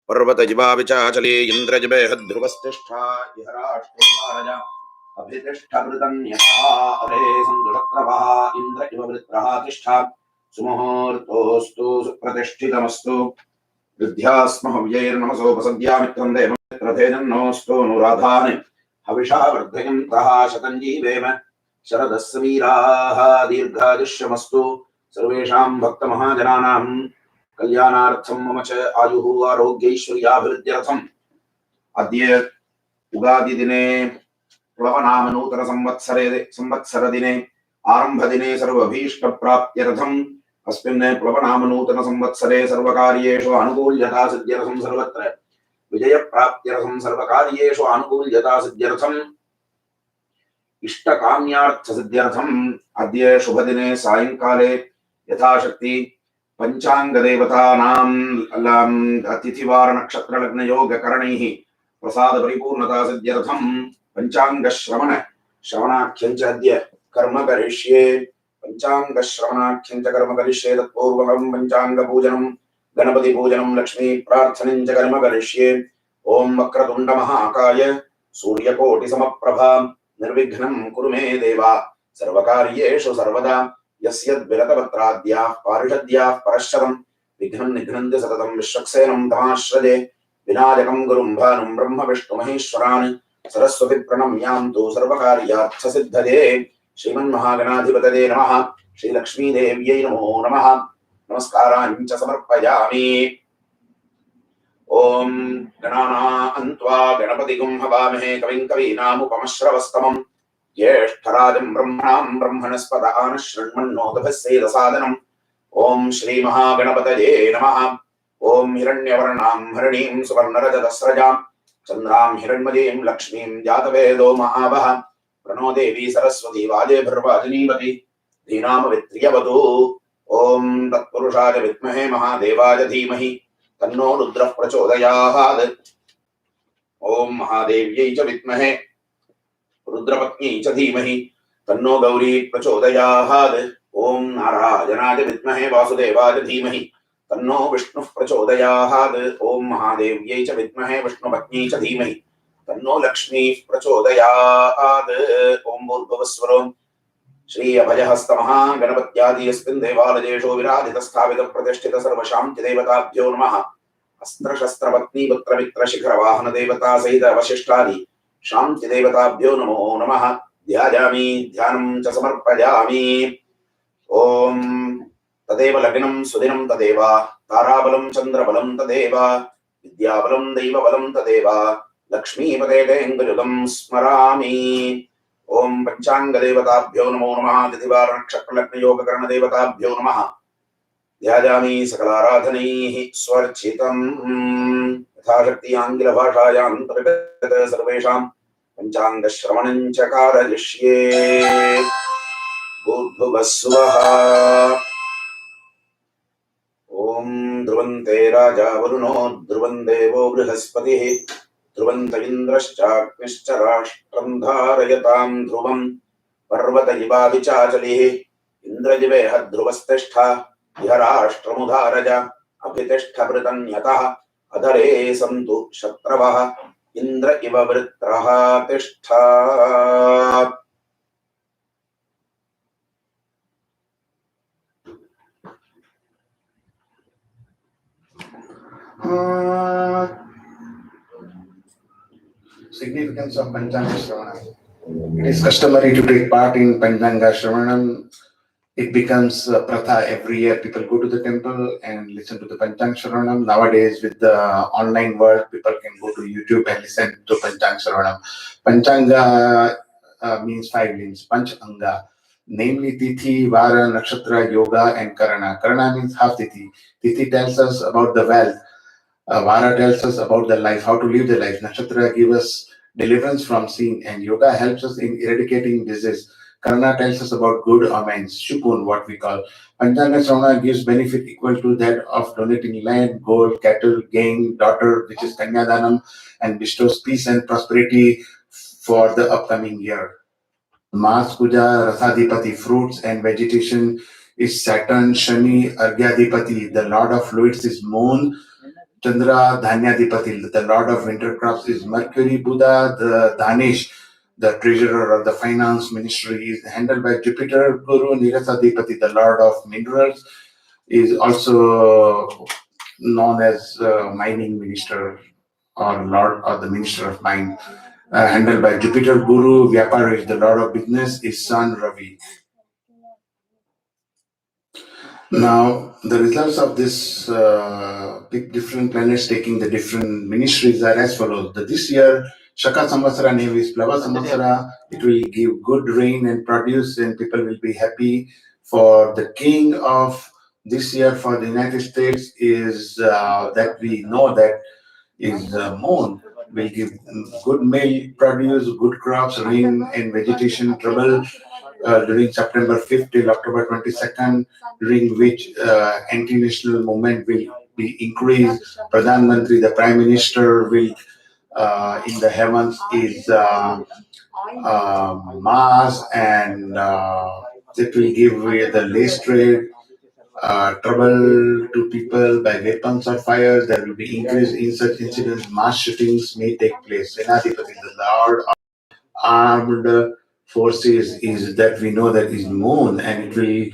पर्वतजिवा विचाचले इन्द्रजिबे ध्रुवस्तिष्ठा इह राष्ट्रभारज अभितिष्ठभृतन्यथा अभे सन्दुषक्रवः इन्द्र इव वृत्रः तिष्ठा सुमुहूर्तोऽस्तु सुप्रतिष्ठितमस्तु विद्यास्म हव्यैर्नमसोपसद्यामित्रं देवमित्रधेजन्नोऽस्तु अनुराधानि हविषा वर्धयन्तः शतं जीवेम शरदस्य वीराः दीर्घायुष्यमस्तु सर्वेषां भक्तमहाजनानां कल्याणार्थं मम च आयुः आरोग्यैश्वर्याभिवृद्ध्यर्थम् अद्य उगादि दिने प्लवनाम नूतन संवत्सर दिने आरंभ दिने सर्वभीष्टप्राप्त्यर्थम् अस्मिन् प्लवनाम नूतन संवत्सरे सर्वकार्येषु अनुकूल्यता सिद्ध्यर्थं सर्वत्र विजयप्राप्त्यर्थं सर्वकार्येषु अनुकूल्यता सिद्ध्यर्थम् इष्टकाम्यार्थ सिद्ध्यर्थम् अद्य शुभदिने सायंकाले यथाशक्ति पंचांग देवतानां तिथिवार नक्षत्र लग्न योग करणैः प्रसाद परिपूर्णता सिद्ध्यर्थम् पंचांग श्रवणाख्यं च अद्य कर्म करिष्ये पंचांग श्रवणाख्यं च कर्म करिष्ये तत्पूर्वकं पंचांग पूजनं गणपति पूजनं लक्ष्मी प्रार्थनं च कर्म करिष्ये ओम वक्रतुंड महाकाय सूर्यकोटि समप्रभा निर्विघ्नं कुरु मे देवा सर्वकार्येषु सर्वदा यस्यद्विरतवत्राद्याः पारिषद्याः परश्चरं विघ्नं निघ्नन्ति सततं विश्वक्सेनं तमाश्रजे विनायकं गुरुं भानुं ब्रह्म विष्णु महेश्वरान् सरस्वती प्रणम्यान्तु सर्वकार्यार्थसिद्धये श्रीमन्महागणाधिपतये नमः श्रीलक्ष्मीदेव्यै नमो नमः नमस्कारान् च समर्पयामि ओम गणानान्त्वा गणपतिगुं हवामहे कविं कवीनामुपमश्रवस्तमम् ज्येष्ठराजं ब्रह्मणां ब्रह्मणस्पदान् शृण्वन्नोतभस्येदसादनम् ओम श्री महागणपतये नमः ओम हिरण्यवर्णां हरिणीं सुवर्णरजतस्रजां चन्द्रां हिरण्मयीं लक्ष्मीं जातवेदो महावः प्रणो देवी सरस्वती वाजेभिर्वाजिनीवती धीनामवित्र्यवतु ओम तत्पुरुषाय विद्महे महादेवाय धीमहि तन्नो रुद्रः प्रचोदयात् ओम महादेव्यै च विद्महे रुद्रपत्न्यै च धीमहि तन्नो गौरी प्रचोदयात् ओम नारायणाय विद्महे वासुदेवाय धीमहि तन्नो विष्णुः प्रचोदयात् ओम महादेव्यै च विद्महे विष्णुपत्न्यै च धीमहि तन्नो लक्ष्मीः प्रचोदयात् ओम भूर्भुवस्वरो श्री अभयहस्तमः गणपत्यादि यस्मिन् देवालयेषु विराजितस्थापितप्रतिष्ठित सर्वशान्तिदेवताभ्यो नमः अस्त्रशस्त्रपत्नी पुत्रमित्रशिखरवाहन देवता सहित अवशिष्टादि शान्तिदेवताभ्यो नमो नमः ध्यायामि ध्यानं च समर्पयामि ओम तदेव लग्नं सुदिनं तदेव ताराबलं चन्द्रबलं तदेव विद्याबलं दैवबलं तदेव लक्ष्मीपतेङ्गुयुगं स्मरामि ओम पंचांग देवताभ्यो नमो नमः तिथिवार नक्षत्र लग्न योग करण देवताभ्यो नमः ध्यायामि सकलाराधनैः स्वर्चितं यथाशक्ति आंग्ल भाषायान्तर्गत सर्वेषां पंचांग श्रवणं च कारयिष्ये भूर्भुवस्वः ओम ध्रुवन्ते राजा वरुणो ध्रुवं देवो बृहस्पतिः ध्रुवन्त इन्द्रश्चाग्निश्च राष्ट्रं धारयतां ध्रुवं पर्वतजिवा विचाचलिः इन्द्रजिवेह ध्रुवस्तिष्ठा इह राष्ट्रमुधारज अभितिष्ठभृतन्यतः अधरे सन्तु शत्रवः इन्द्र इव वृत्रः तिष्ठा Significance of Panchanga Shravanam. It is customary to take part in Panchanga Shravanam. It becomes pratha every year. People go to the temple and listen to the Panchanga Shravanam. Nowadays, with the online world, people can go to YouTube and listen to Panchanga Shravanam. Panchanga means 5 limbs. Panchanga, namely Tithi, Vara, Nakshatra, Yoga, and Karana. Karana means half Tithi. Tithi tells us about the wealth. Vara tells us about the life, how to live the life. Nakshatra gives us deliverance from sin, and yoga helps us in eradicating disease. Karana tells us about good omens, shukun, what we call. Panchanga Shravana gives benefit equal to that of donating land, gold, cattle, gain, daughter, which is Kanyadanam, and bestows peace and prosperity for the upcoming year. Mas Puja, Rasadipati, fruits and vegetation is Saturn, Shani, Argyadipati. The Lord of Fluids is Moon, Chandra Dhanyadipati, the lord of winter crops, is Mercury. Buddha, the Danish, the treasurer of the finance ministry, is handled by Jupiter. Guru Nirasadipati, the lord of minerals, is also known as mining minister or lord or the minister of mine, handled by Jupiter. Guru Vyaparish, the lord of business, is Sun Ravi. Now, the results of this different planets taking the different ministries are as follows. This year, Shaka Samvatsara name is Plava Samvatsara. It will give good rain and produce, and people will be happy. For the king of this year for the United States is that we know that is moon will give good milk, produce, good crops, rain and vegetation trouble during September 5th till October 22nd, during which anti-national movement will be increased. Pradhan Mantri, the Prime Minister, will in the heavens is Mars, and it will give the less trade, trouble to people by weapons or fire. There will be increase in such incidents. Mass shootings may take place. Senadipati, the Lord armed forces, is that we know that is moon, and it will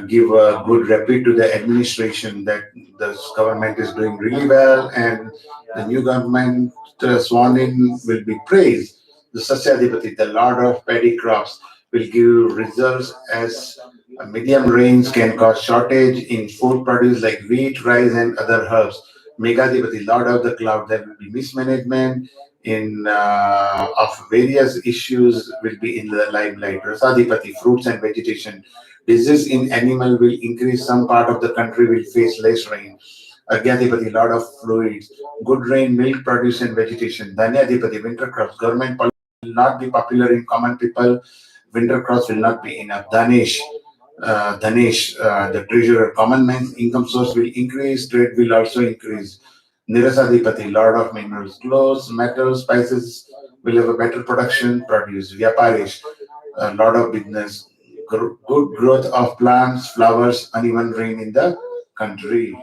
give a good repute to the administration that the government is doing really well, and the new government sworn in will be praised. The Sasyadipati, the lord of paddy crops, will give results as medium rains can cause shortage in food produce like wheat, rice, and other herbs. Megadipati, lord of the cloud, there will be mismanagement in of various issues will be in the limelight. Rasadipati, fruits and vegetation. Disease in animal will increase. Some part of the country will face less rain. Agyadipati, lord of fluids. Good rain, milk, produce, and vegetation. Dhanyadipati, winter crops. Government policy will not be popular in common people. Winter crops will not be enough. Dhanesh, the treasurer, common man's income source will increase, trade will also increase. Nirasadipati, lord of minerals, clothes, metals, spices will have a better production, produce. Vyaparish, lord of business, good growth of plants, flowers, uneven rain in the country.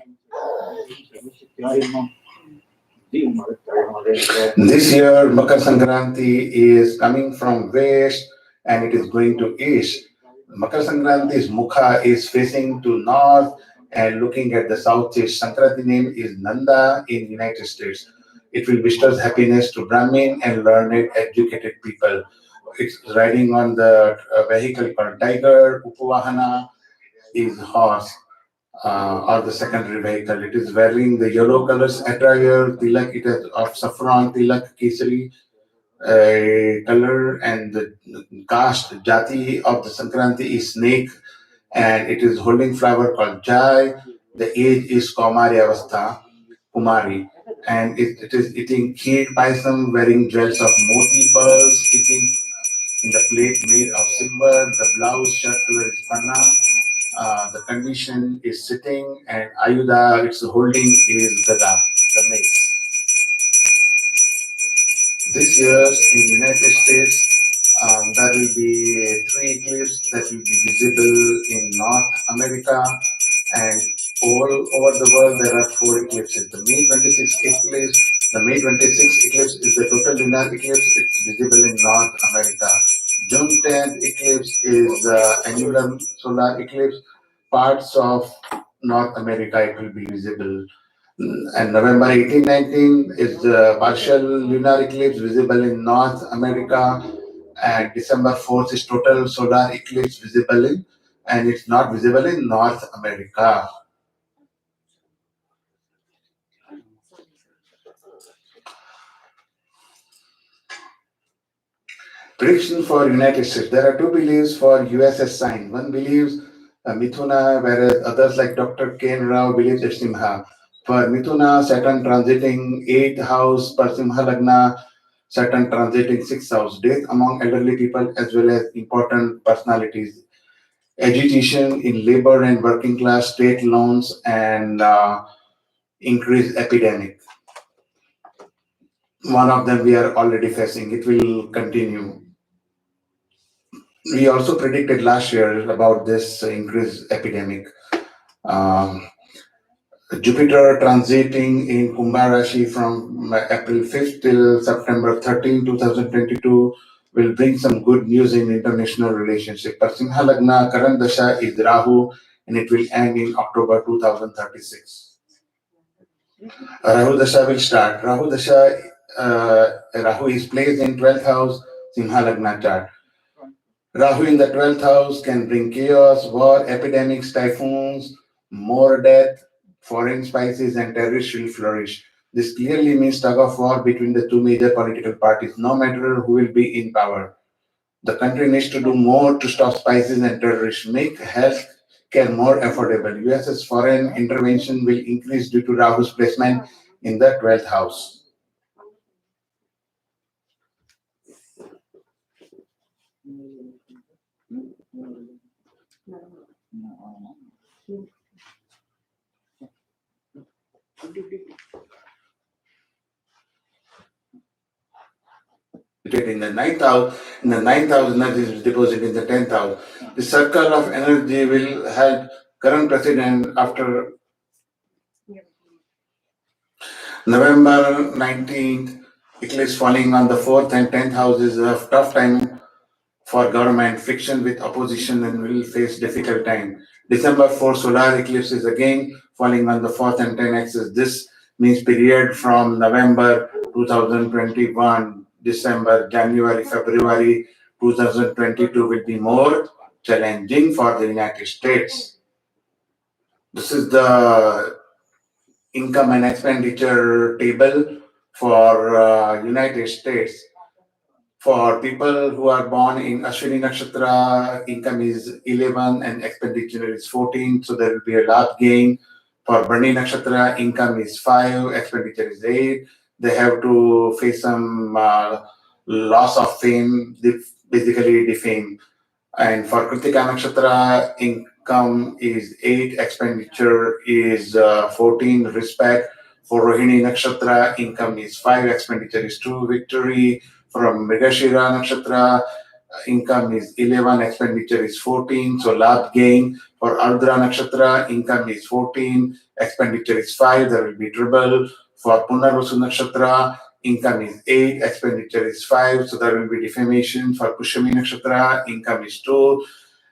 This year, Makar Sankranti is coming from west and it is going to east. Makar Sankranti's Mukha is facing to north and looking at the southeast. Sankranti name is Nanda in United States. It will bestow happiness to Brahmin and learned, educated people. It's riding on the vehicle called tiger. Upavahana is horse or the secondary vehicle. It is wearing the yellow colors attire, tilak it is of saffron, tilak kesari color, and the caste jati of the Sankranti is snake, and it is holding flower called jai. The age is Kaumari Avastha, Kumari, and it is eating kheer paisam, wearing jewels of moti pearls, eating in the plate made of silver. The blouse shirt color is panna. The condition is sitting, and Ayuda, its holding is Gada, the mace. This year in United States, there will be three eclipses that will be visible in North America, and all over the world there are four eclipses. The May 26th eclipse, the May 26th eclipse is the total lunar eclipse. It's visible in North America. June 10th eclipse is annular solar eclipse. Parts of North America it will be visible. And November 1819 is the partial lunar eclipse visible in North America, and December 4th is total solar eclipse visible in, and it's not visible in North America. Prediction for United States. There are two beliefs for USS sign. One believes Mithuna, whereas others like Dr. Ken Rao believes it's Simha. For Mithuna, Saturn transiting 8th house per Simha Lagna, Saturn transiting 6th house. Death among elderly people as well as important personalities. Agitation in labor and working class, state loans, and increased epidemic. One of them we are already facing. It will continue. We also predicted last year about this increased epidemic. Um, Jupiter transiting in Kumbh Rashi from April 5th till September 13, 2022 will bring some good news in international relationship. But Simha Lagna current dasha is Rahu and it will end in October 2036. Rahu dasha will start. Rahu is placed in 12th house, Simha Lagna chart. Rahu in the 12th house can bring chaos, war, epidemics, typhoons, more death, foreign spices, and terrorists will flourish. This clearly means tug of war between the two major political parties, no matter who will be in power. The country needs to do more to stop spices and terrorists, make health care more affordable. US's foreign intervention will increase due to Rahu's placement in the 12th house. In the ninth house, energy is deposited in the 10th house. The circle of energy will help current president after November 19th. Eclipse falling on the 4th and 10th house is a tough time for government. Friction with opposition and will face difficult time. December 4th solar eclipse is again falling on the 4th and 10th axis. This means period from November 2021, December, January, February 2022 will be more challenging for the United States. This is the income and expenditure table for United States. For people who are born in Ashwini Nakshatra, income is 11 and expenditure is 14, so there will be a large gain. For Bharani Nakshatra, income is 5, expenditure is 8. They have to face some loss of fame, basically defame. And for Kritika Nakshatra, income is 8, expenditure is 14, respect. For Rohini Nakshatra, income is 5, expenditure is 2, victory. From Mrigashira Nakshatra, income is 11, expenditure is 14, so large gain. For Ardra Nakshatra, income is 14, expenditure is 5, there will be trouble. For Punarvasu Nakshatra, income is 8, expenditure is 5, so there will be defamation. For Pushami Nakshatra, income is 2,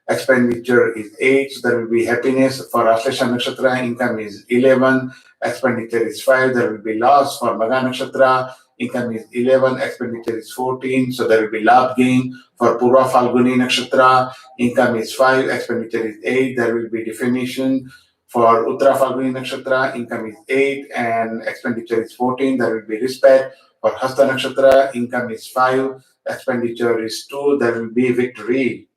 expenditure is 8, so there will be happiness. For Aslesha Nakshatra, income is 11, expenditure is 5, there will be loss. For Magha Nakshatra, income is 11, expenditure is 14, so there will be labh gain. For Purva Falguni Nakshatra, income is 5, expenditure is 8, there will be defamation. For Uttara Falguni Nakshatra, income is 8 and expenditure is 14, there will be respect. For Hasta Nakshatra, income is 5, expenditure is 2, there will be victory.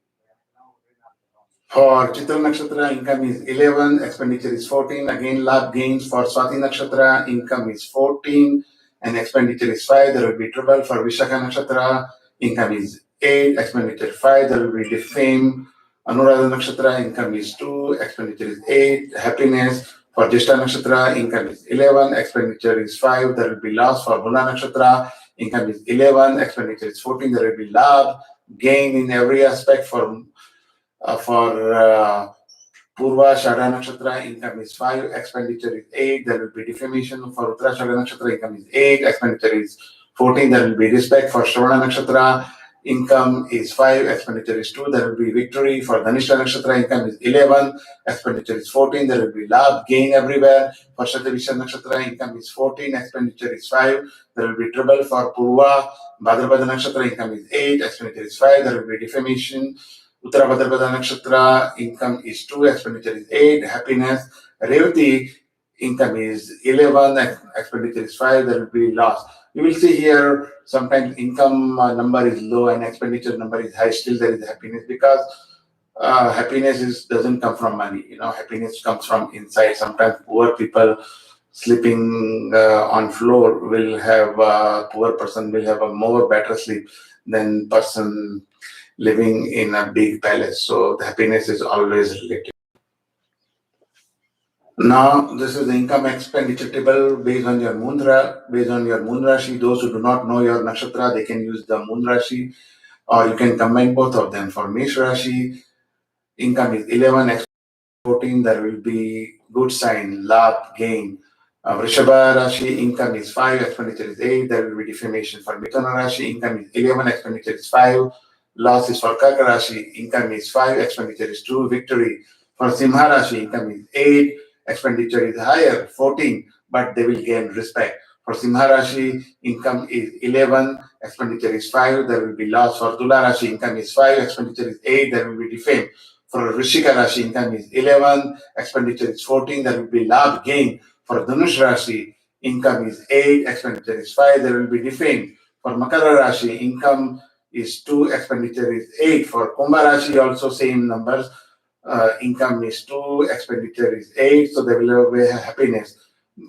For Chitra Nakshatra, income is 11, expenditure is 14. Again, labh gains. For Swati Nakshatra, income is 14 and expenditure is 5. There will be trouble. For Vishakha Nakshatra, income is 8, expenditure 5. There will be defame. Anuradha Nakshatra, income is 2, expenditure is 8. Happiness. For Jyeshta Nakshatra, income is 11, expenditure is 5. There will be loss. For Buna Nakshatra, income is 11, expenditure is 14. There will be labh gain in every aspect. For Purva Shada Nakshatra, income is 5, expenditure is 8, there will be defamation. For Uttara Shada Nakshatra, income is 8, expenditure is 14, there will be respect. For Shravana Nakshatra, income is 5, expenditure is 2, there will be victory. For Dhanishta Nakshatra, income is 11, expenditure is 14, there will be labh gain everywhere. For Shatavisha Nakshatra, income is 14, expenditure is 5, there will be trouble. For Purva Bhadrapada Nakshatra, income is 8, expenditure is 5, there will be defamation. Uttara Bhadrapada Nakshatra, income is 2, expenditure is 8, happiness. Revati, income is 11, expenditure is 5, there will be loss. You will see here, sometimes income number is low and expenditure number is high, still there is happiness because happiness doesn't come from money. Happiness comes from inside. Sometimes poor people sleeping on floor will have, poor person will have a more better sleep than person living in a big palace. So the happiness is always related. Now, this is the income expenditure table based on your moon rashi. Those who do not know your nakshatra, they can use the moon rashi, or you can combine both of them. For Mesh Rashi, income is 11, 14, there will be good sign, labh, gain. Vrishabha Rashi, income is 5, expenditure is 8, there will be defamation. For Mithuna Rashi, income is 11, expenditure is 5. Loss is for Karka Rashi, income is 5, expenditure is 2, victory. For Simha Rashi, income is 8, expenditure is higher, 14, but they will gain respect. For Simha Rashi, income is 11, expenditure is 5, there will be loss. For Tula Rashi, income is 5, expenditure is 8, there will be defame. For Vrishika Rashi, income is 11, expenditure is 14, there will be labh, gain. For Dhanush Rashi, income is 8, expenditure is 5, there will be defame. For Makara Rashi, income is 2, expenditure is 8. For Kumbha Rashi, also same numbers. Income is 2, expenditure is 8, so they will have happiness.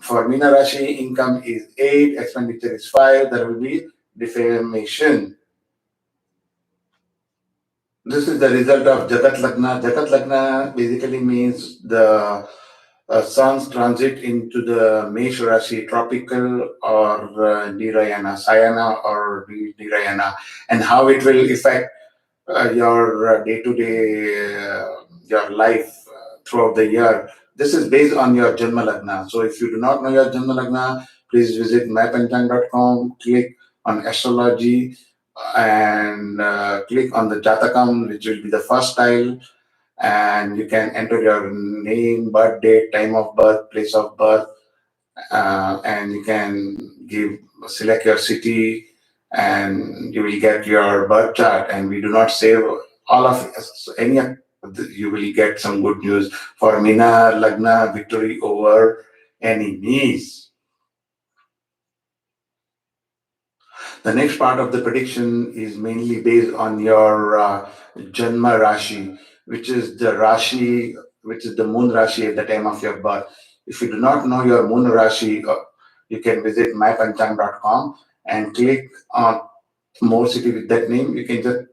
For Meena Rashi, income is 8, expenditure is 5, there will be defamation. This is the result of Jagat Lagna. Jagat Lagna basically means the sun's transit into the Mesh Rashi, tropical or Nirayana, Sayana or Nirayana, and how it will affect your day-to-day, your life throughout the year. This is based on your Janma Lagna. So if you do not know your Janma Lagna, please visit mypanchang.com, click on astrology, and click on the Jatakam, which will be the first tile, and you can enter your name, birth date, time of birth, place of birth, and you can select your city, and you will get your birth chart. And we do not save all of any of you will get some good news for Mina Lagna, victory over enemies. The next part of the prediction is mainly based on your Janma Rashi, which is the Rashi, which is the Moon Rashi at the time of your birth. If you do not know your Moon Rashi, you can visit mypanchang.com and click on more city with that name. You can just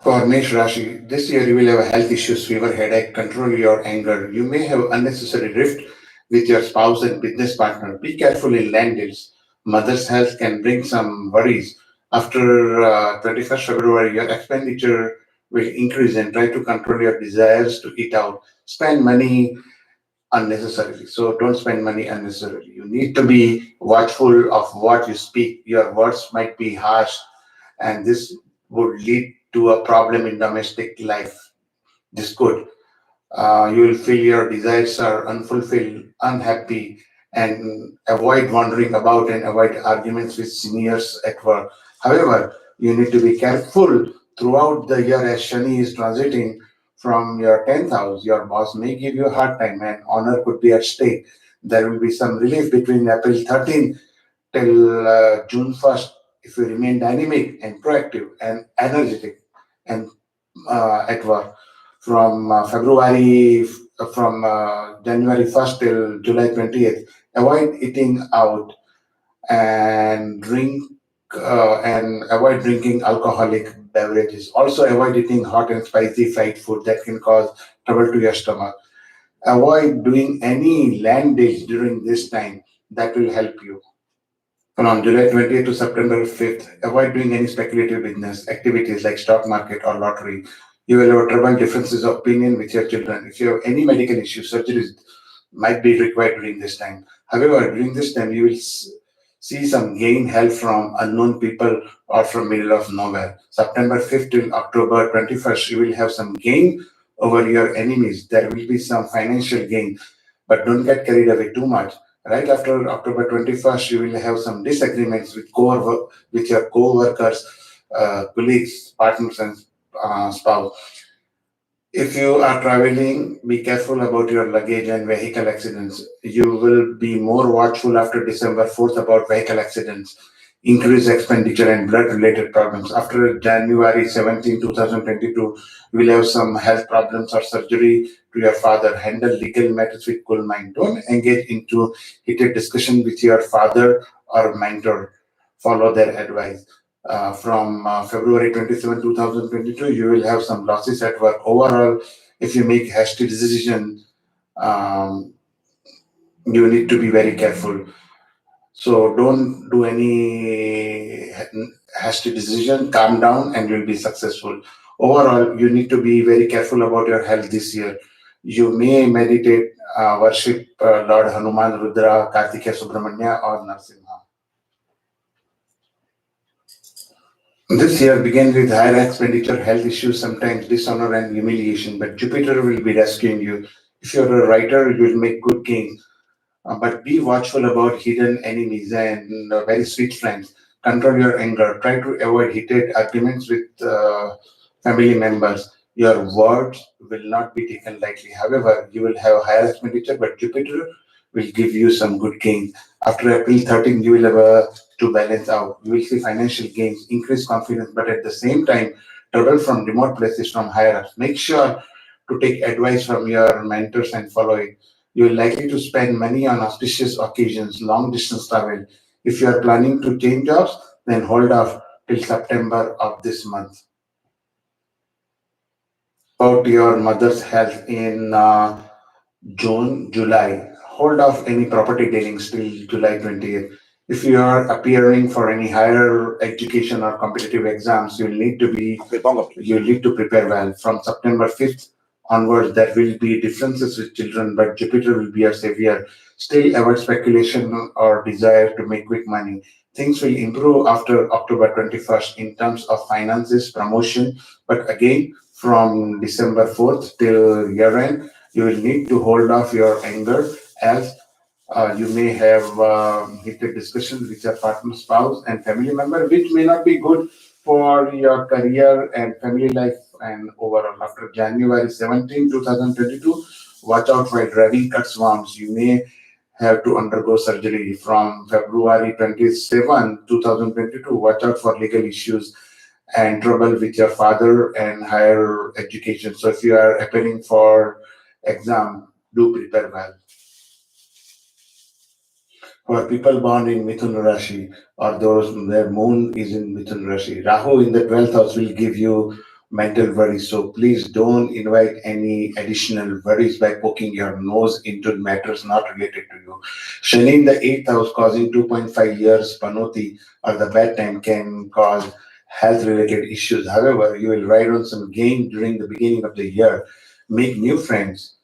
for Mesh Rashi, this year you will have health issues, fever, headache, control your anger. You may have unnecessary rift with your spouse and business partner. Be careful in land deals. Mother's health can bring some worries. After 21st February, your expenditure will increase and try to control your desires to eat out. Spend money unnecessarily. So don't spend money unnecessarily. You need to be watchful of what you speak. Your words might be harsh, and this would lead to a problem in domestic life. This could. You will feel your desires are unfulfilled, unhappy, and avoid wandering about and avoid arguments with seniors at work. However, you need to be careful throughout the year as Shani is transiting from your 10th house. Your boss may give you a hard time and honor could be at stake. There will be some relief between April 13th till June 1st if you remain dynamic and proactive and energetic and at work. From January 1st till July 20th, avoid eating out and avoid drinking alcoholic beverages. Also, avoid eating hot and spicy fried food that can cause trouble to your stomach. Avoid doing any land deals during this time. That will help you. From July 20th to September 5th, avoid doing any speculative business activities like stock market or lottery. You will have trouble differences of opinion with your children. If you have any medical issues, surgeries might be required during this time. However, during this time, you will see some gain help from unknown people or from middle of nowhere. September 5th till October 21st, you will have some gain over your enemies. There will be some financial gain, but don't get carried away too much. Right after October 21st, you will have some disagreements with your co-workers, colleagues, partners, and spouse. If you are traveling, be careful about your luggage and vehicle accidents. You will be more watchful after December 4th about vehicle accidents, increased expenditure, and blood related problems. After January 17, 2022, you will have some health problems or surgery to your father. Handle legal matters with cool mind. Don't engage into heated discussion with your father or mentor. Follow their advice. From February 27, 2022, you will have some losses at work. Overall, if you make hasty decision, um, you need to be very careful. So don't do any hasty decision. Calm down, and you'll be successful. Overall, you need to be very careful about your health this year. You may meditate, worship Lord Hanuman, Rudra, Kartikeya Subramanya, or Narsimha. This year began with higher expenditure, health issues, sometimes dishonor and humiliation, but Jupiter will be rescuing you. If you're a writer, you will make good gains. But be watchful about hidden enemies and very sweet friends. Control your anger. Try to avoid heated arguments with family members. Your words will not be taken lightly. However, you will have higher expenditure, but Jupiter will give you some good gains. After April 13, you will have to balance out. You will see financial gains, increase confidence, but at the same time, trouble from remote places from higher ups. Make sure to take advice from your mentors and follow it. You are likely to spend money on auspicious occasions, long distance travel. If you are planning to change jobs, then hold off till September of this month. About your mother's health in June, July. Hold off any property dealings till July 20th. If you are appearing for any higher education or competitive exams, you'll need to prepare well. From September 5th onwards, there will be differences with children, but Jupiter will be your savior. Still avoid speculation or desire to make quick money. Things will improve after October 21st in terms of finances, promotion, but again, from December 4th till year end, you will need to hold off your anger as you may have heated discussions with your partner, spouse, and family member, which may not be good for your career and family life and overall. After January 17, 2022, watch out for driving cuts wounds. You may have to undergo surgery from February 27, 2022. Watch out for legal issues and trouble with your father and higher education. So if you are appearing for exam, do prepare well. For people born in Mithun Rashi or those their moon is in Mithun Rashi, Rahu in the 12th house will give you mental worries. So please don't invite any additional worries by poking your nose into matters not related to you. Shani in the 8th house causing 2.5 years panoti or the bad time can cause health related issues. However, you will ride on some gain during the beginning of the year, make new friends,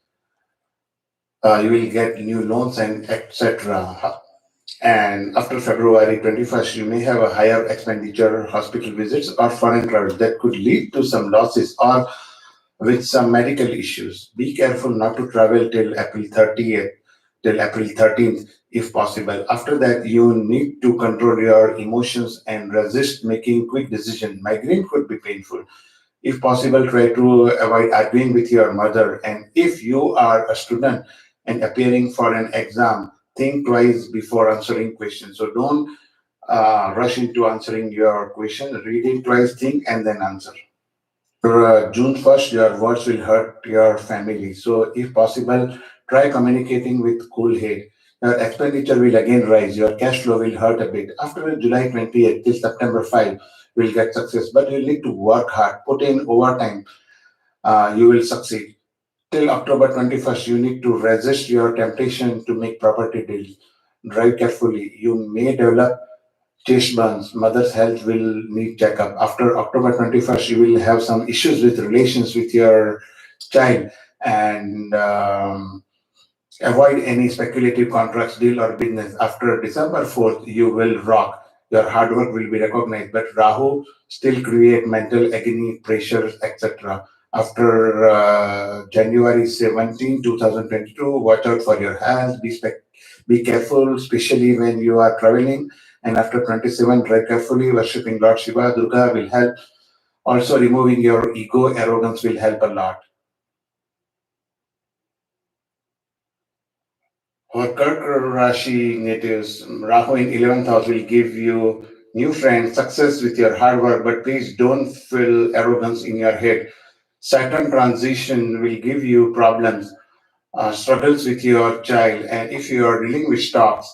you will get new loans and etc. And after February 21st, you may have a higher expenditure, hospital visits, or foreign travel that could lead to some losses or with some medical issues. Be careful not to travel till April 30th, till April 13th, if possible. After that, you need to control your emotions and resist making quick decisions. Migraine could be painful. If possible, try to avoid arguing with your mother. And if you are a student and appearing for an exam, think twice before answering questions. So don't rush into answering your question. Read it twice, think, and then answer. June 1st, your words will hurt your family. So, if possible, try communicating with cool head. Your expenditure will again rise. Your cash flow will hurt a bit. After July 28th till September 5, you will get success. But you need to work hard, put in overtime. You will succeed. Till October 21st, you need to resist your temptation to make property deals. Drive carefully. You may develop chest burns, mother's health will need checkup. After October 21st, you will have some issues with relations with your child and avoid any speculative contracts, deal, or business. After December 4th, you will rock. Your hard work will be recognized, but Rahu still create mental agony, pressures, etc. After January 17, 2022, watch out for your health. Be careful, especially when you are traveling. And after 27, drive carefully. Worshipping Lord Shiva, Durga will help. Also, removing your ego, arrogance will help a lot. For Kark Rashi natives, Rahu in 11th house will give you new friends, success with your hard work, but please don't feel arrogance in your head. Saturn transition will give you problems, struggles with your child, and if you are dealing with stocks,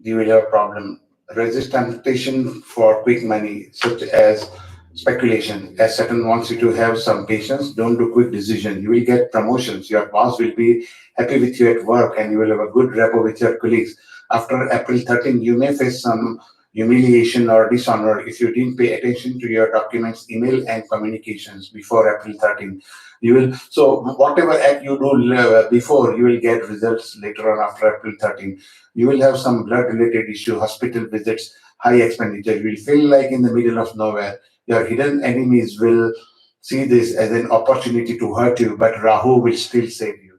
you will have a problem. Resist temptation for quick money, such as speculation. As Saturn wants you to have some patience, don't do quick decision. You will get promotions. Your boss will be happy with you at work, and you will have a good rapport with your colleagues. After April 13, you may face some humiliation or dishonor if you didn't pay attention to your documents, email, and communications before April 13th. You will, so whatever act you do before, you will get results later on after April 13th. You will have some blood related issue, hospital visits, high expenditure. You will feel like in the middle of nowhere. Your hidden enemies will see this as an opportunity to hurt you, but Rahu will still save you.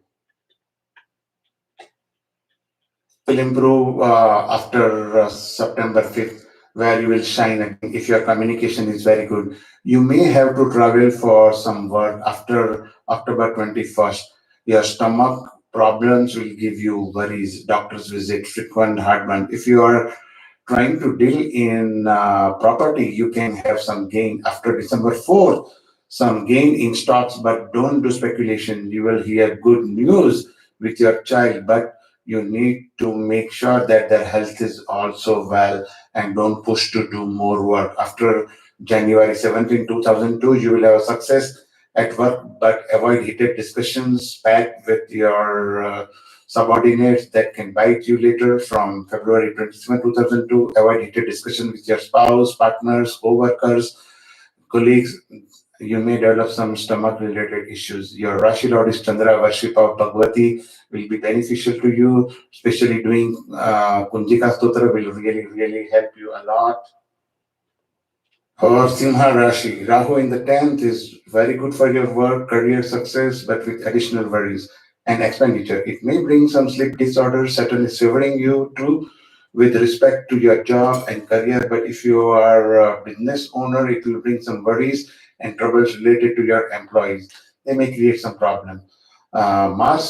Will improve after September 5th, where you will shine again if your communication is very good. You may have to travel for some work after October 21st. Your stomach problems will give you worries, doctor's visit, frequent heartburn. If you are trying to deal in property, you can have some gain after December 4th, some gain in stocks, but don't do speculation. You will hear good news with your child, but you need to make sure that their health is also well and don't push to do more work. After January 17, 2002, you will have success at work, but avoid heated discussions packed with your subordinates that can bite you later. From February 27, 2002, avoid heated discussion with your spouse, partners, co-workers, colleagues. You may develop some stomach related issues. Your Rashi Lord is Chandra, worship of Bhagavati will be beneficial to you, especially doing Kunjika Stotra will really, really help you a lot. For Simha Rashi, Rahu in the 10th is very good for your work, career success, but with additional worries and expenditure. It may bring some sleep disorders, Saturn is favoring you too with respect to your job and career. But if you are a business owner, it will bring some worries and troubles related to your employees. They may create some problem. March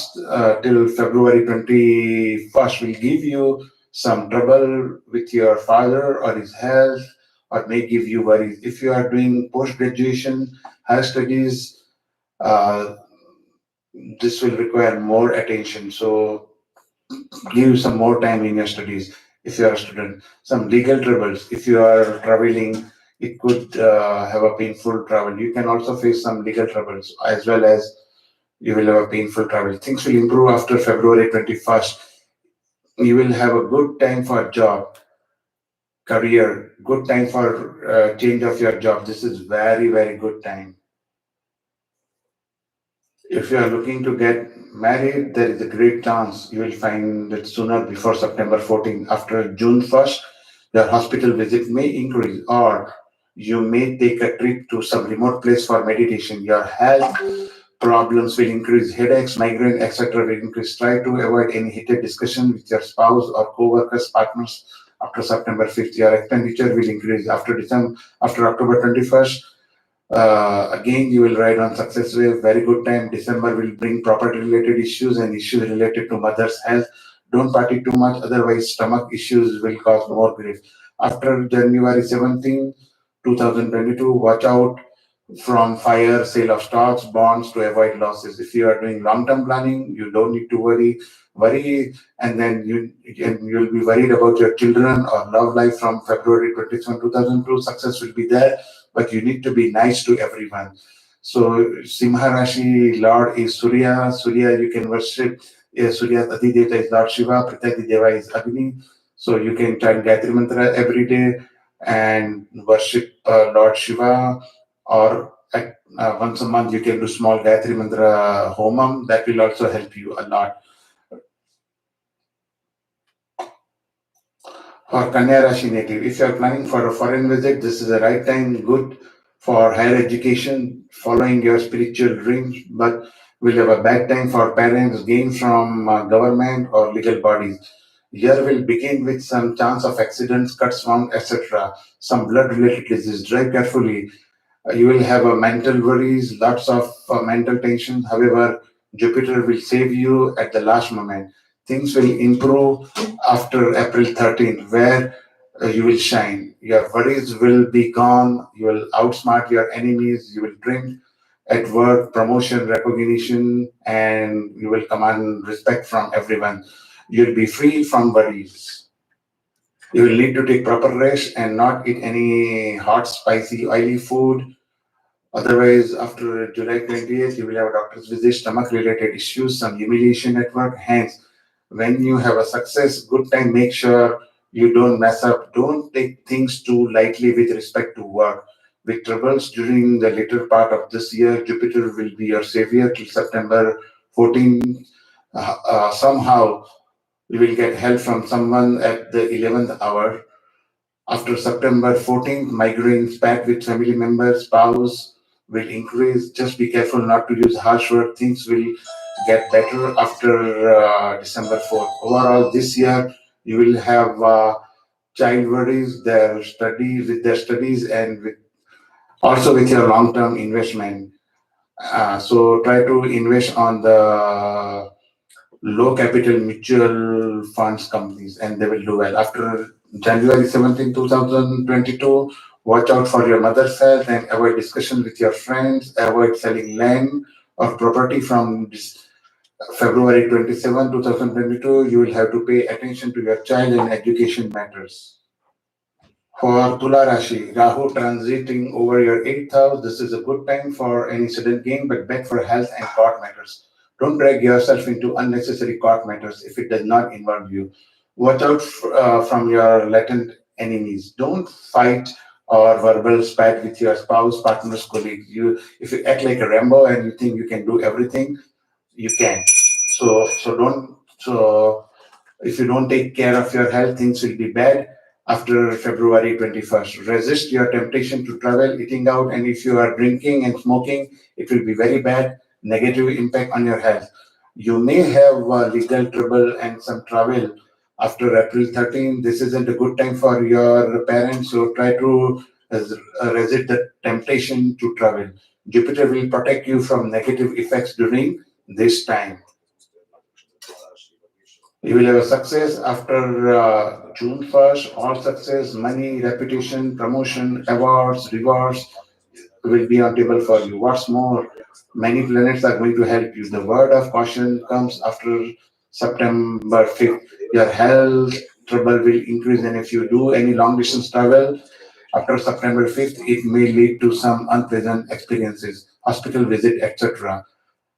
till February 21st will give you some trouble with your father or his health, or may give you worries. If you are doing post graduation, higher studies, uh, this will require more attention. So give some more time in your studies if you are a student. Some legal troubles. If you are traveling, it could have a painful travel. You can also face some legal troubles as well as you will have a painful travel. Things will improve after February 21st. You will have a good time for job, career, good time for change of your job. This is very, very good time. If you are looking to get married, there is a great chance you will find it sooner before September 14th. After June 1st, your hospital visit may increase, or you may take a trip to some remote place for meditation. Your health problems will increase, headaches, migraine, etc. will increase. Try to avoid any heated discussion with your spouse or co-workers, partners after September 5th. Your expenditure will increase after October 21st. Again, you will ride on success wave. Very good time. December will bring property related issues and issues related to mother's health. Don't party too much, otherwise stomach issues will cause more grief. After January 17, 2022, watch out from fire, sale of stocks, bonds to avoid losses. If you are doing long-term planning, you don't need to worry, and then you'll be worried about your children or love life from February 27, 2002. Success will be there, but you need to be nice to everyone. So Simha Rashi Lord is Surya. Surya you can worship. Surya Adi Devata is Lord Shiva. Pratyadi Deva is Agni. So you can chant Gayatri Mantra every day and worship Lord Shiva, or once a month you can do small Gayatri Mantra Homam. That will also help you a lot. For Kanya Rashi native, if you are planning for a foreign visit, this is the right time, good for higher education, following your spiritual dreams, but will have a bad time for parents, gain from government or legal bodies. Year will begin with some chance of accidents, cuts, wound, etc. Some blood-related disease. Drive carefully. You will have a mental worries, lots of mental tension. However, Jupiter will save you at the last moment. Things will improve after April 13th, where you will shine. Your worries will be gone. You will outsmart your enemies. You will drink at work, promotion, recognition, and you will command respect from everyone. You'll be free from worries. You will need to take proper rest and not eat any hot, spicy, oily food. Otherwise, after July 20th, you will have a doctor's visit, stomach related issues, some humiliation at work. Hence, when you have a success, good time, make sure you don't mess up. Don't take things too lightly with respect to work. With troubles during the later part of this year, Jupiter will be your savior till September 14th. Somehow, you will get help from someone at the 11th hour. After September 14th, migraine spat with family members, spouse will increase. Just be careful not to use harsh words. Things will get better after December 4th. Overall, this year, you will have child worries, their studies, and also with your long-term investment. So try to invest on the low capital mutual funds companies, and they will do well. After January 17, 2022, watch out for your mother's health and avoid discussion with your friends. Avoid selling land or property from February 27, 2022. You will have to pay attention to your child and education matters. For Tula Rashi, Rahu transiting over your eighth house, this is a good time for any sudden gain, but beg for health and court matters. Don't drag yourself into unnecessary court matters if it does not involve you. Watch out from your latent enemies. Don't fight or verbal spat with your spouse, partners, colleagues. If you act like a Rambo and you think you can do everything, you can. So if you don't take care of your health, things will be bad after February 21st. Resist your temptation to travel, eating out, and if you are drinking and smoking, it will be very bad, negative impact on your health. You may have legal trouble and some travel after April 13. This isn't a good time for your parents, so try to resist the temptation to travel. Jupiter will protect you from negative effects during this time. You will have a success after June 1st. All success, money, reputation, promotion, awards, rewards will be on table for you. What's more, many planets are going to help you. The word of caution comes after September 5th. Your health trouble will increase, and if you do any long distance travel after September 5th, it may lead to some unpleasant experiences, hospital visit, etc.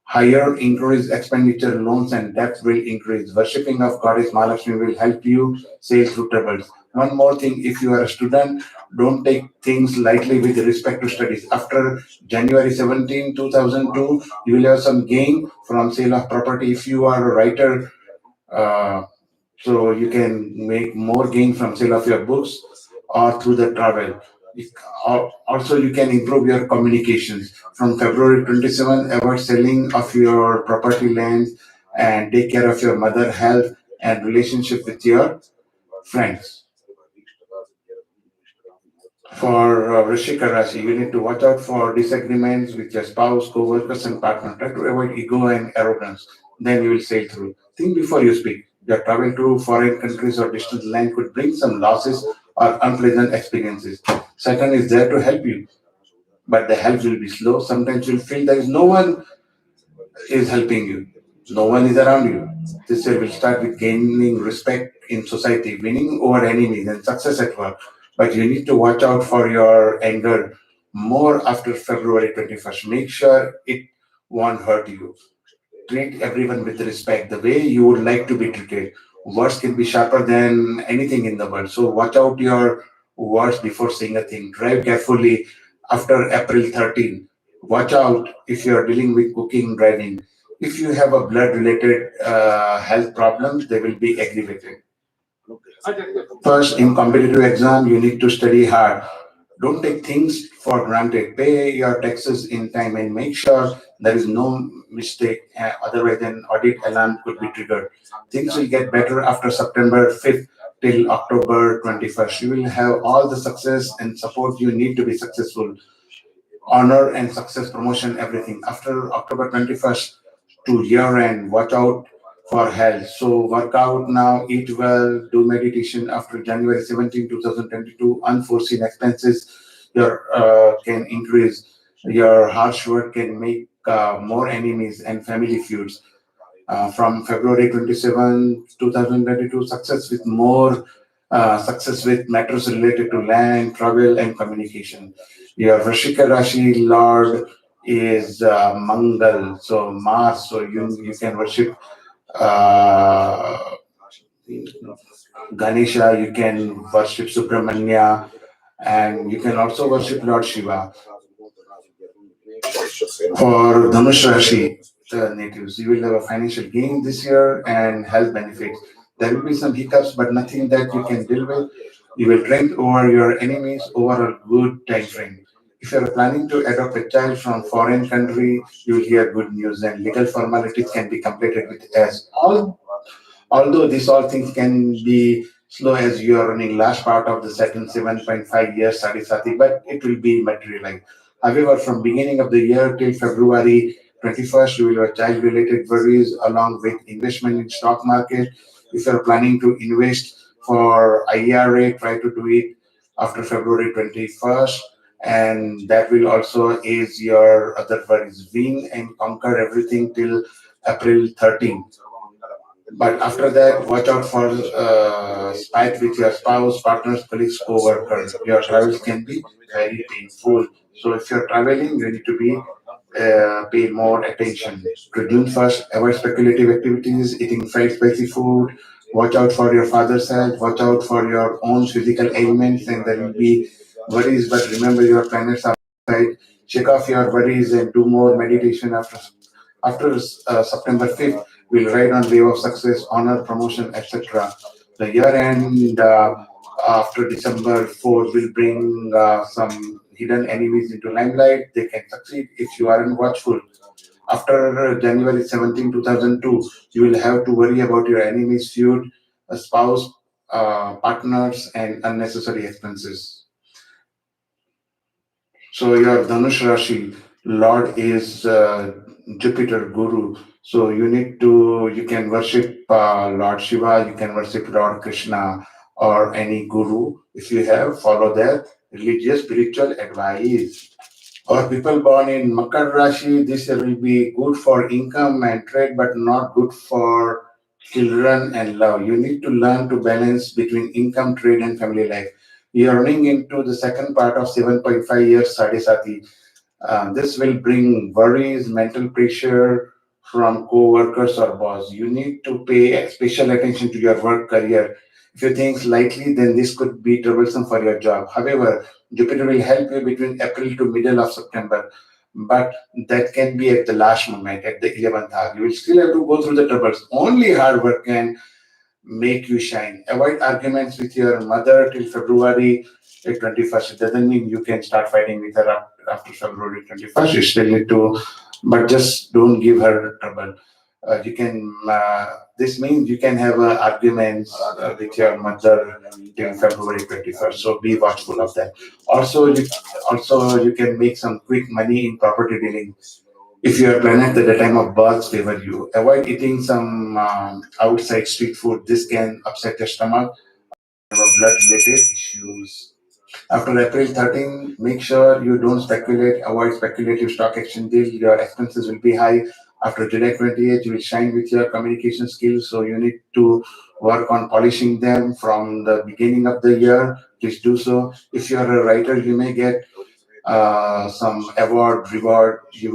Higher increased expenditure, loans and debt will increase. Worshipping of Goddess Mahalakshmi will help you sail through troubles. One more thing, if you are a student, don't take things lightly with respect to studies. After January 17, 2002, you will have some gain from sale of property. If you are a writer, uh, so you can make more gain from sale of your books or through the travel. Also, you can improve your communications. From February 27, avoid selling of your property lands and take care of your mother health and relationship with your friends. For Vrishika Rashi, you need to watch out for disagreements with your spouse, co-workers, and partner. Try to avoid ego and arrogance. Then you will sail through. Think before you speak. Your travel to foreign countries or distant land could bring some losses or unpleasant experiences. Saturn is there to help you, but the help will be slow. Sometimes you'll feel there is no one is helping you. No one is around you. This year will start with gaining respect in society, winning over enemies, and success at work. But you need to watch out for your anger more after February 21st. Make sure it won't hurt you. Treat everyone with respect, the way you would like to be treated. Words can be sharper than anything in the world. So watch out your words before saying a thing. Drive carefully after April 13. Watch out if you are dealing with cooking, driving. If you have a blood related health problems, they will be aggravated. First, in competitive exam, you need to study hard. Don't take things for granted. Pay your taxes in time and make sure there is no mistake. Otherwise, an audit alarm could be triggered. Things will get better after September 5th till October 21st. You will have all the success and support you need to be successful. Honor and success, promotion, everything. After October 21st to year end, watch out for health. So work out now, eat well, do meditation after January 17, 2022. Unforeseen expenses your can increase. Your harsh work can make more enemies and family feuds. From February 27, 2022, success with matters related to land, travel, and communication. Your Vrishika Rashi Lord is Mangal, so Mars, so you can worship uh, Ganesha, you can worship Subramanya, and you can also worship Lord Shiva. For Dhanush Rashi, the natives, you will have a financial gain this year and health benefits. There will be some hiccups, but nothing that you can deal with. You will triumph over your enemies over a good time frame. If you are planning to adopt a child from foreign country, you will hear good news and legal formalities can be completed with as although these all things can be slow as you are running large part of the second 7.5 years Sadisati, but it will be materialized. However, from beginning of the year till February 21st, you will have child-related worries along with investment in stock market. If you're planning to invest for IRA, try to do it after February 21st. And that will also ease your other worries. Win and conquer everything till April 13th. But after that, watch out for spite with your spouse, partners, colleagues, co-workers. Your travels can be very painful. So if you're traveling, you need to be pay more attention. To June 1st, avoid speculative activities, eating fried spicy food. Watch out for your father's health. Watch out for your own physical ailments, and there will be worries. But remember, your planets are right. Check off your worries and do more meditation after September 5th. We'll ride on wave of success, honor, promotion, etc. The year end after December 4th will bring some hidden enemies into limelight. They can succeed if you aren't watchful. After January 17, 2002, you will have to worry about your enemy's feud, a spouse, partners, and unnecessary expenses. So your Dhanush Rashi, Lord is Jupiter Guru. So you can worship Lord Shiva, you can worship Lord Krishna or any Guru. If you have, follow their religious spiritual advice. Or people born in Makar Rashi, this year will be good for income and trade, but not good for children and love. You need to learn to balance between income, trade, and family life. You are running into the second part of 7.5 years Sadisati. This will bring worries, mental pressure from co-workers or boss. You need to pay special attention to your work career. If you think lightly, then this could be troublesome for your job. However, Jupiter will help you between April to middle of September, but that can be at the last moment, at the 11th hour. You will still have to go through the troubles. Only hard work can make you shine. Avoid arguments with your mother till February 21st. It doesn't mean you can start fighting with her after February 21st. You still need to, but just don't give her trouble. This means you can have arguments with your mother till February 21st. So be watchful of that. Also, you can make some quick money in property dealing if your planet at the time of birth favor you. Avoid eating some outside street food. This can upset your stomach or blood related issues. After April 13, make sure you don't speculate. Avoid speculative stock exchange deals. Your expenses will be high. After July 28th, you will shine with your communication skills. So you need to work on polishing them from the beginning of the year. Please do so. If you are a writer, you may get some award, reward. You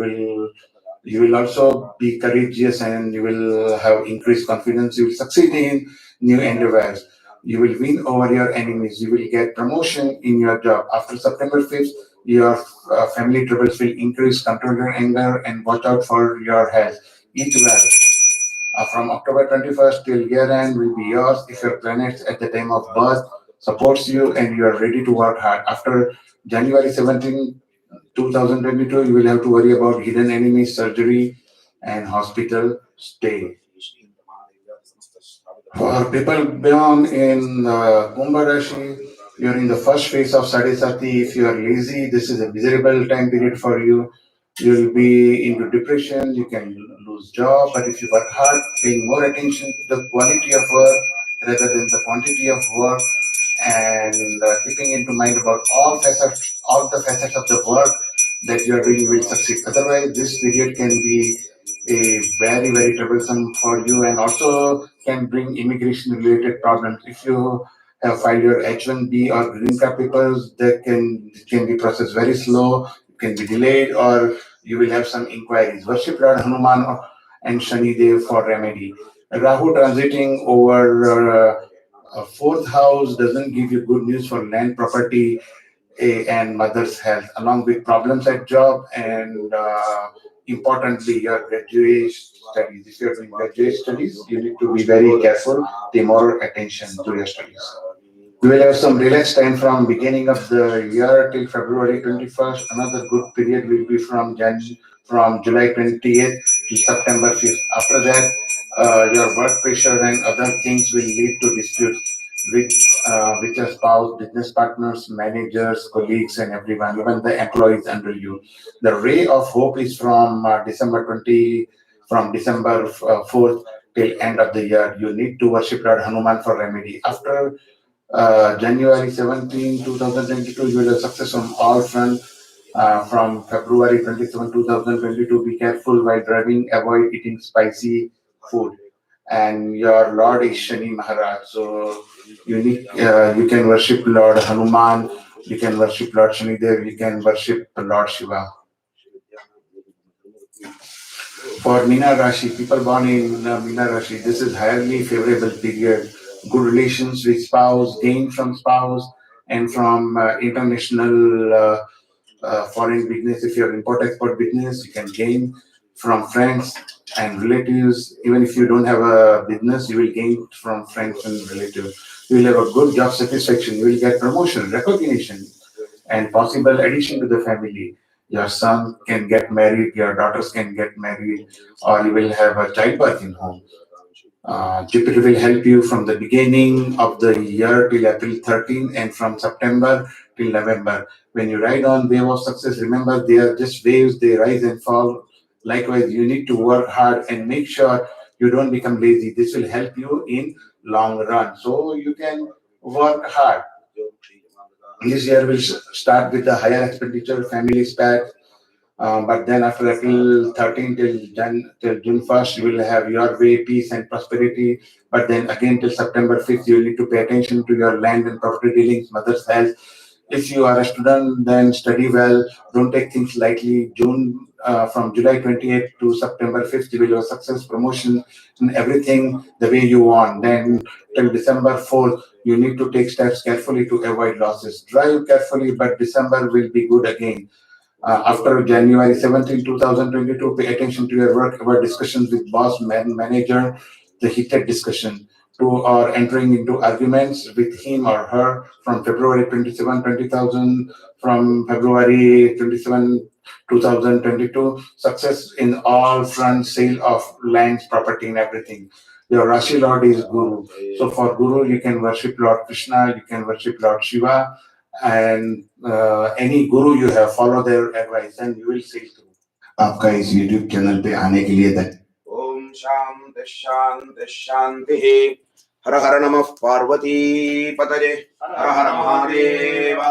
will also be courageous and you will have increased confidence. You will succeed in new endeavors. You will win over your enemies. You will get promotion in your job. After September 5th, your family troubles will increase. Control your anger and watch out for your health. Eat well. From October 21st till year end will be yours if your planet at the time of birth supports you and you are ready to work hard. After January 17, 2022, you will have to worry about hidden enemy surgery and hospital stay. For people born in Kumbh Rashi, you're in the first phase of Sadhisati. If you are lazy, this is a miserable time period for you. You'll be into depression, you can lose job, but if you work hard, paying more attention to the quality of work rather than the quantity of work, and keeping into mind about all the facets of the work that you are doing will succeed. Otherwise, this period can be a very, very troublesome for you and also can bring immigration related problems. If you have filed your H1B or green card papers, that can be processed very slow, can be delayed, or you will have some inquiries. Worship Lord Hanuman and Shani Dev for remedy. Rahu transiting over fourth house doesn't give you good news for land, property, and mother's health, along with problems at job and importantly your graduate studies. If you're doing graduate studies, you need to be very careful, pay more attention to your studies. We will have some relaxed time from beginning of the year till February 21st. Another good period will be from July 28th to September 5th. After that, your work pressure and other things will lead to disputes with with your spouse, business partners, managers, colleagues, and everyone, even the employees under you. The ray of hope is from December 4th till end of the year. You need to worship Lord Hanuman for remedy. After January 17, 2022, you will have success on all fronts. From February 27, 2022, be careful while driving, avoid eating spicy food. And your Lord is Shani Maharaj. So you can worship Lord Hanuman, you can worship Lord Shani Dev, you can worship Lord Shiva. For Meena Rashi, people born in Meena Rashi, this is highly favorable period. Good relations with spouse, gain from spouse, and from international foreign business. If you're import-export business, you can gain from friends and relatives. Even if you don't have a business, you will gain from friends and relatives. You will have a good job satisfaction. You will get promotion, recognition, and possible addition to the family. Your son can get married, your daughters can get married, or you will have a childbirth in home. Jupiter will help you from the beginning of the year till April 13 and from September till November. When you ride on wave of success, remember they are just waves, they rise and fall. Likewise, you need to work hard and make sure you don't become lazy. This will help you in long run. So you can work hard. This year will start with the higher expenditure, family pack, but then after April 13 till June 1st, you will have your way, peace and prosperity. But then again till September 5th, you will need to pay attention to your land and property dealings, mother's health. If you are a student, then study well. Don't take things lightly. From July 28th to September 5th, you will have success, promotion, and everything the way you want. Then till December 4th, you need to take steps carefully to avoid losses. Drive carefully, but December will be good again. After January 17, 2022, pay attention to your work, about discussions with boss, manager, the heated discussion, to or entering into arguments with him or her from February 27, 20,000, from February 27, 2022. Success in all fronts, sale of lands, property, and everything. Your Rashi Lord is Guru. So for Guru, you can worship Lord Krishna, you can worship Lord Shiva, and any guru you have, follow their advice and you will see through. आपका इस YouTube channel पे आने के लिए ओम शांति शांति शांति। हर हर नमः पार्वती पतये। हर हर महादेव।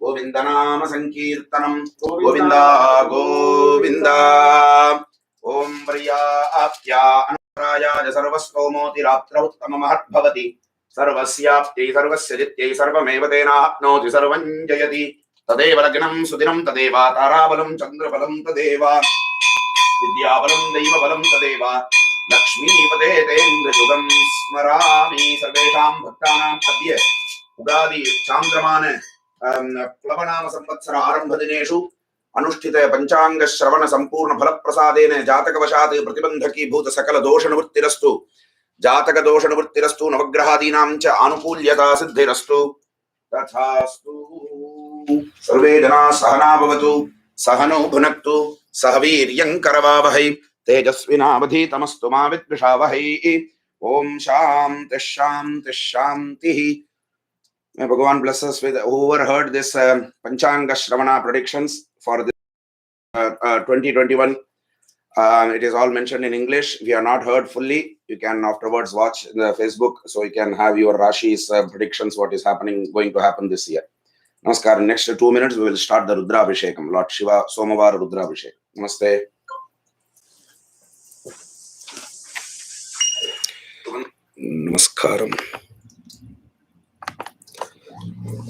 गोविंद नाम संकीर्तनम गोविंदा गोविंदा। ओम प्रिया आप्या अनुरायाय सर्वस्तोमोतिरात्र उत्तम महद्भवति। सर्वस्याप्त्यै सर्वस्य जित्यै सर्वमेव तेनाप्नोति सर्वं जयति। तदेव लग्नं सुदिनं तदेव ताराबलं चन्द्रबलं तदेव विद्याबलं दैवबलं तदेव लक्ष्मीपते तेन्द्रयुगं स्मरामि। सर्वेषां भक्तानाम् अद्य उगादि चान्द्रमान प्लवनाम संवत्सर आरम्भदिनेषु अनुष्ठित पंचांग श्रवण संपूर्ण फल प्रसादेन जातकवशात् प्रतिबन्धकीभूत सकल दोष निवृत्तिरस्तु। जातक दोष निवृत्तिरस्तु। नवग्रहादीनां च आनुकूल्यता सिद्धिरस्तु। तथास्तु। सर्वे जनाः सहना भवतु सहनौ भुनक्तु सह वीर्यं करवावहै तेजस्विनावधीतमस्तु मा विद्विषावहै। ओम शांति शांति शांति। May Bhagavan bless us with whoever heard this Panchanga Shravana predictions for this 2021. It is all mentioned in English. If you are not heard fully, you can afterwards watch in the Facebook, so you can have your Rashi's predictions, what is going to happen this year. Namaskar. In next 2 minutes, we will start the Rudra Abhishekam. Lord Shiva, Somavara Rudra Abhishek. Namaste. Namaskaram.